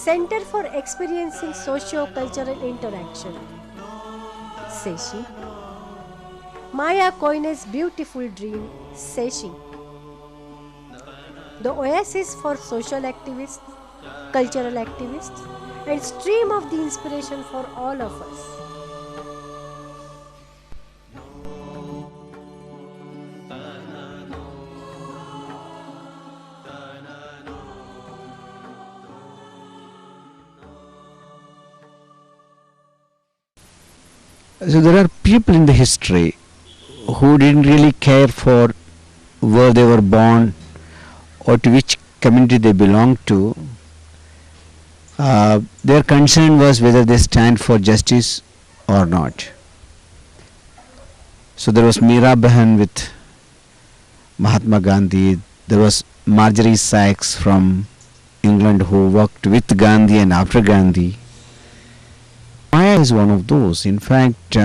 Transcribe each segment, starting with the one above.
Center for Experiencing Socio-Cultural Interaction, CESCI. Maja Koene's beautiful dream, CESCI. The oasis for social activists, cultural activists, and stream of the inspiration for all of us. So there are people in the history who didn't really care for where they were born or to which community they belonged to. Their concern was whether they stand for justice or not. So there was Meera Bahan with Mahatma Gandhi. There was Marjorie Sykes from England who worked with Gandhi and after Gandhi. Maja is one of those. In fact,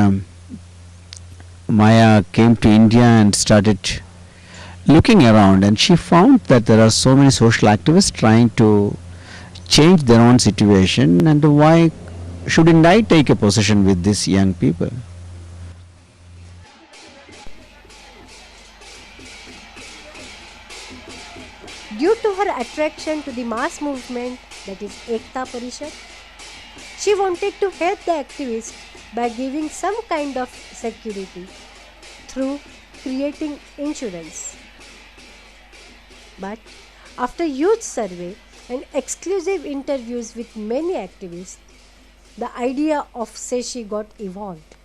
Maja came to India and started looking around, and she found that there are so many social activists trying to change their own situation, and why shouldn't I take a position with these young people? Due to her attraction to the mass movement, that is Ekta Parishad, she wanted to help the activists by giving some kind of security through creating insurance. But after huge survey and exclusive interviews with many activists, the idea of CESCI got evolved.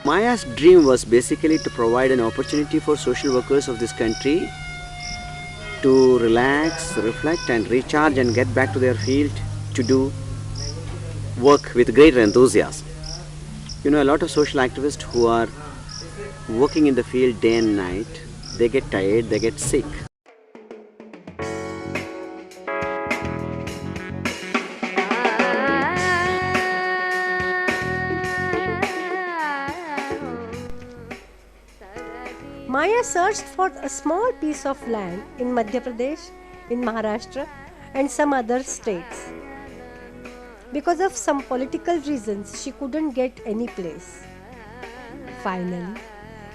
Maja's dream was basically to provide an opportunity for social workers of this country to relax, reflect and recharge and get back to their field to do work with greater enthusiasm. You know, a lot of social activists who are working in the field day and night, they get tired, they get sick. Maja searched for a small piece of land in Madhya Pradesh, in Maharashtra and some other states. Because of some political reasons, she couldn't get any place. Finally,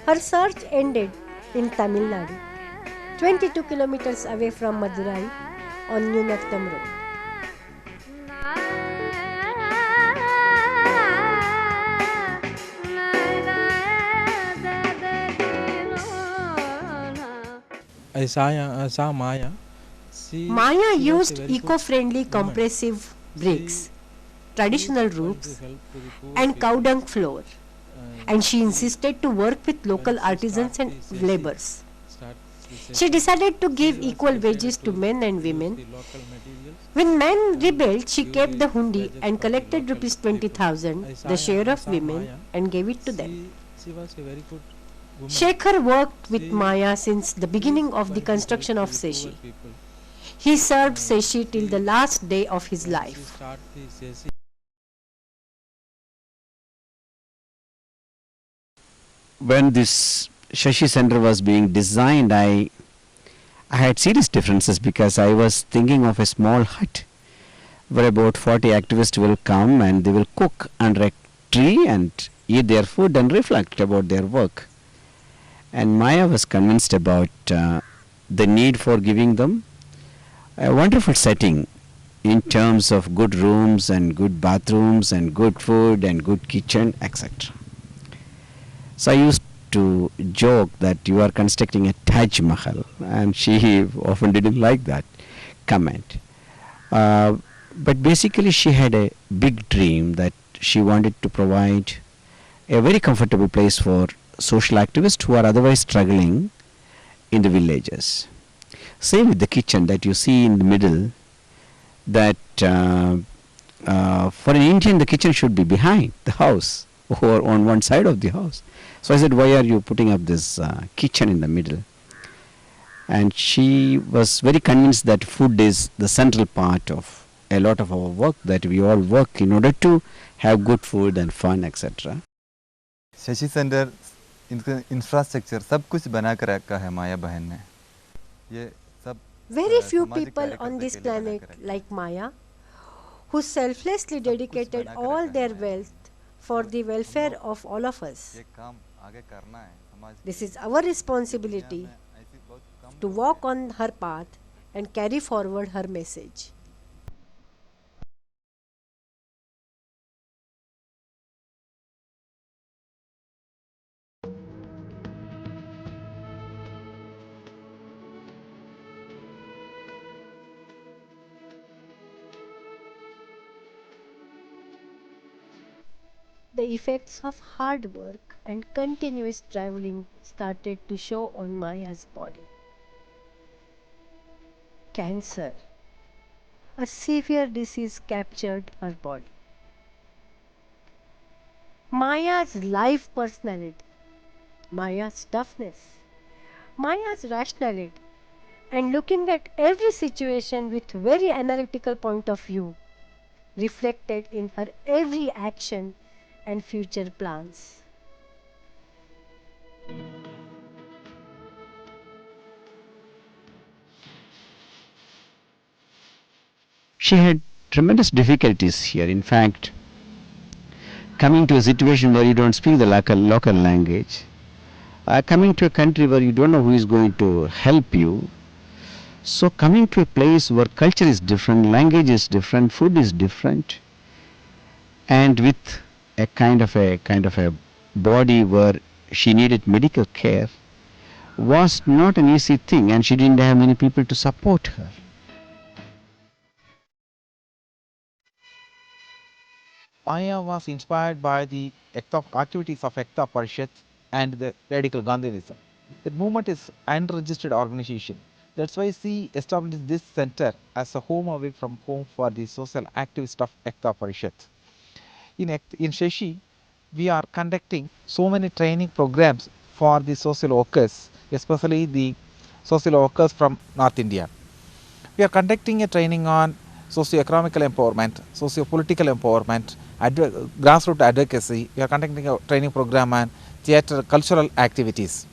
her search ended in Tamil Nadu, 22 kilometers away from Madurai on Nunattam Road. I saw Maja. Maja used eco-friendly compressive brakes, traditional roofs and cow dung floor, and she insisted to work with local artisans and laborers. She decided to give equal wages to men and women. When men rebelled, she kept the hundi and collected rupees 20,000, the share of women, and gave it to them. Shaikh worked with Maja since the beginning of the construction of CESCI. He served CESCI till the last day of his life. When this CESCI center was being designed, I had serious differences because I was thinking of a small hut where about 40 activists will come and they will cook under a tree and eat their food and reflect about their work. And Maja was convinced about the need for giving them a wonderful setting in terms of good rooms and good bathrooms and good food and good kitchen, etc. So I used to joke that you are constructing a Taj Mahal, and she often didn't like that comment. But basically she had a big dream that she wanted to provide a very comfortable place for social activists who are otherwise struggling in the villages. Same with the kitchen that you see in the middle, that for an Indian the kitchen should be behind the house or on one side of the house. So I said, why are you putting up this kitchen in the middle? And she was very convinced that food is the central part of a lot of our work, that we all work in order to have good food and fun, etc. CESCI Center infrastructure सब कुछ बना कर रखा है माया बहन ने। ये सब Very few सामाजिक people on कार्यकर्ता this के लिए बना planet कर रखा है। like Maya who selflessly सब कुछ dedicated बना कर all रखा है their माया बहन wealth ने। for तो the हम welfare लोग of all of us. ये काम आगे करना है समाज के This is लिए। our ये दुनिया responsibility में ऐसी बहुत कम to लोग हैं। walk on her path and carry forward her message. The effects of hard work and continuous traveling started to show on Maya's body. Cancer, a severe disease, captured her body. Maya's life personality, Maya's toughness, Maya's rationality, and looking at every situation with very analytical point of view reflected in her every action and future plans. She had tremendous difficulties here. In fact, coming to a situation where you don't speak the local language, coming to a country where you don't know who is going to help you, so coming to a place where culture is different, language is different, food is different, and with a kind of a body where she needed medical care was not an easy thing, and she didn't have many people to support her. Maya was inspired by the activities of Ekta Parishad and the radical Gandhianism. The movement is unregistered organization. That's why she established this center as a home away from home for the social activists of Ekta Parishad. In Sheshi, we are conducting so many training programs for the social workers, especially the social workers from North India. We are conducting a training on socio-economical empowerment, socio-political empowerment, grassroots advocacy. We are conducting a training program on theatre cultural activities.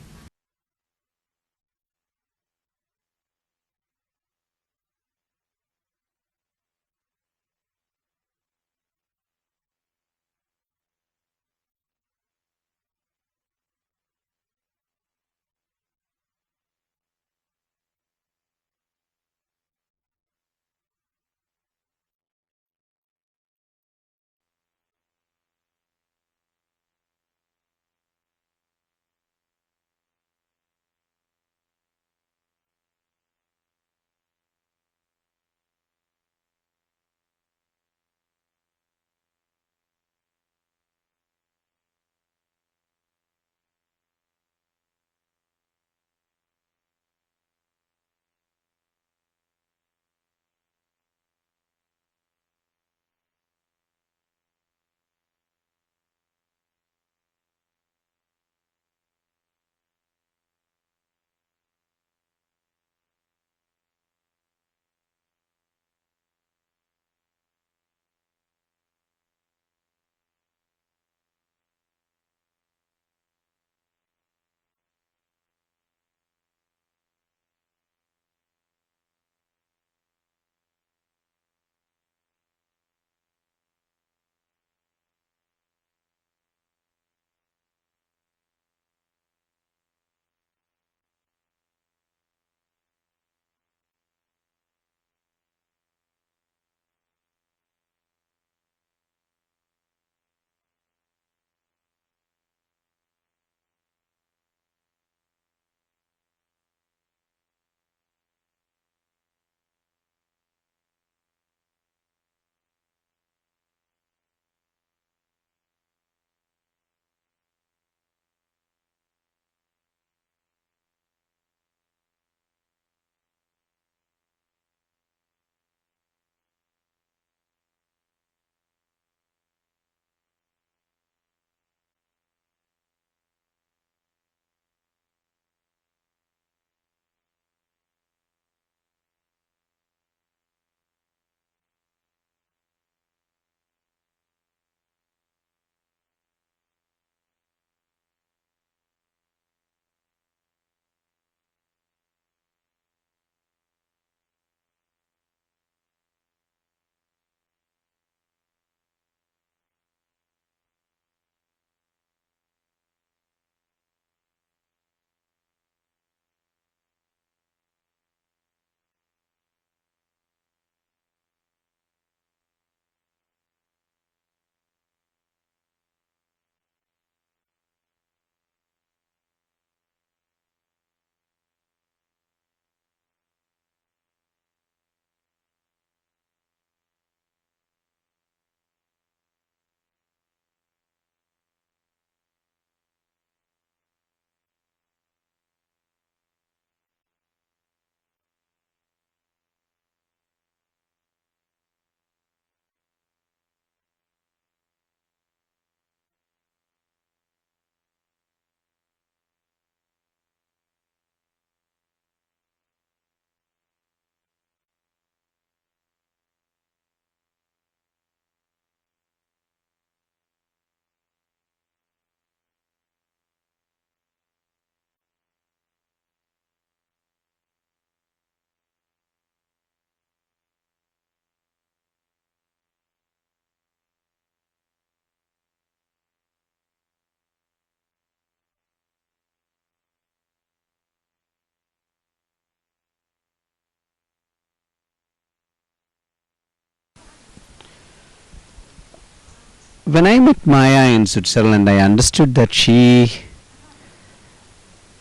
When I met Maya in Switzerland, I understood that she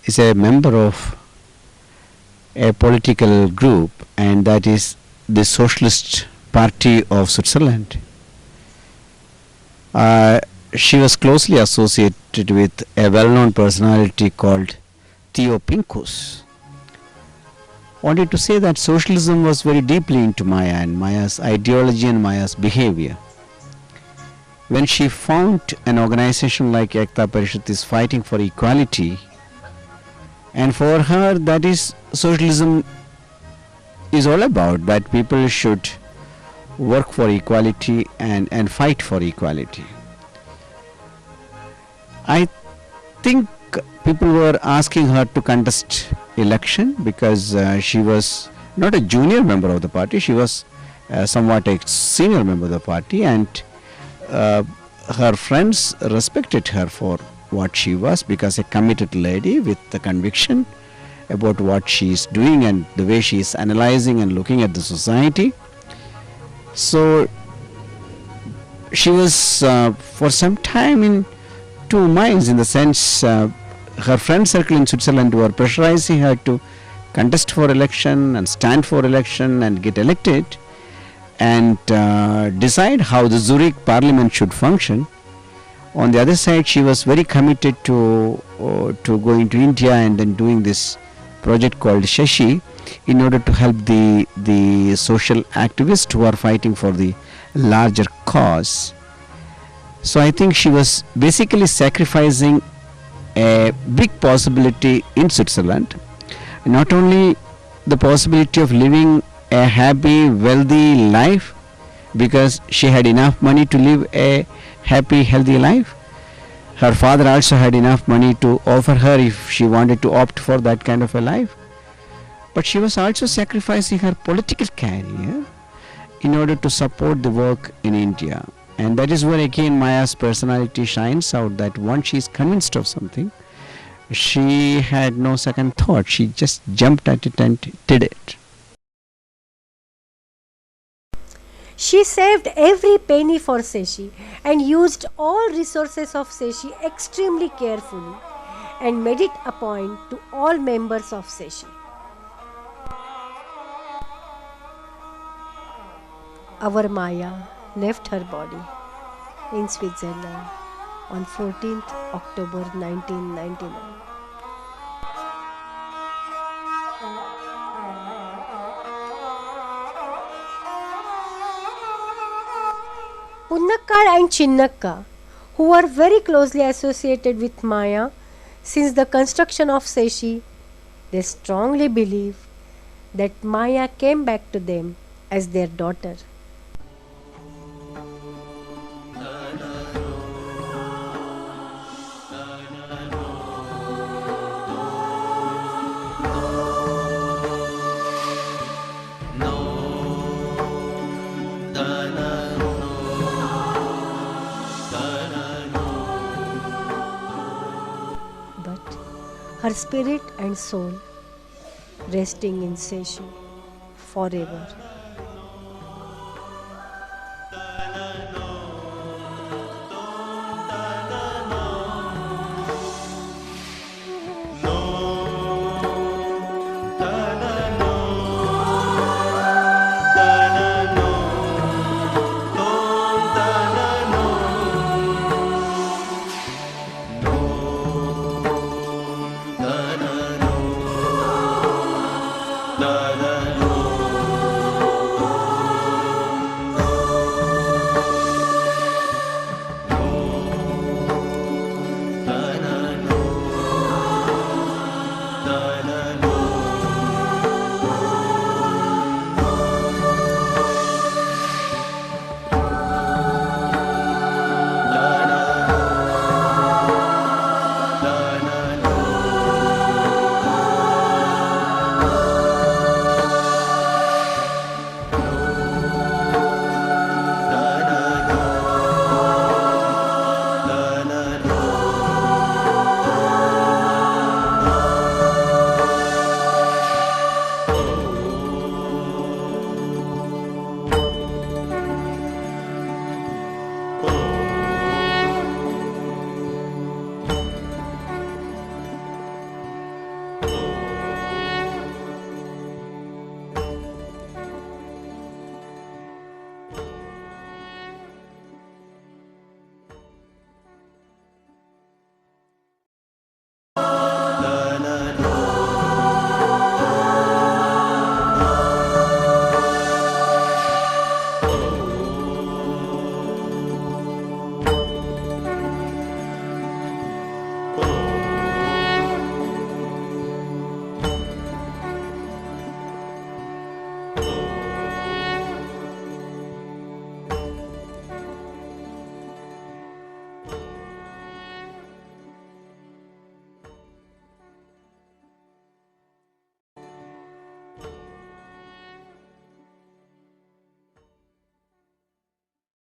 is a member of a political group, and that is the Socialist Party of Switzerland. She was closely associated with a well-known personality called Theo Pincus. Wanted to say that socialism was very deeply into Maya and Maya's ideology and Maya's behavior. When she found an organization like Ekta Parishad is fighting for equality, and for her that is socialism is all about, that people should work for equality and fight for equality. I think people were asking her to contest election because she was not a junior member of the party, she was somewhat a senior member of the party, and her friends respected her for what she was, because a committed lady with the conviction about what she is doing and the way she is analyzing and looking at the society. So she was for some time in two minds, in the sense her friend circle in Switzerland were pressurizing her to contest for election and stand for election and get elected and decide how the Zurich parliament should function. On the other side, she was very committed to going to India and then doing this project called CESCI in order to help the social activists who are fighting for the larger cause. So I think she was basically sacrificing a big possibility in Switzerland, not only the possibility of living a happy, wealthy life, because she had enough money to live a happy, healthy life. Her father also had enough money to offer her if she wanted to opt for that kind of a life. But she was also sacrificing her political career in order to support the work in India. And that is where again Maya's personality shines out, that once she is convinced of something, she had no second thought. She just jumped at it and did it. She saved every penny for CESCI and used all resources of CESCI extremely carefully and made it a point to all members of CESCI. Our Maya left her body in Switzerland on 14th October 1999. Punnakkal and Chinnakka, who were very closely associated with Maya since the construction of CESCI, they strongly believe that Maya came back to them as their daughter. Her spirit and soul resting in CESCI forever.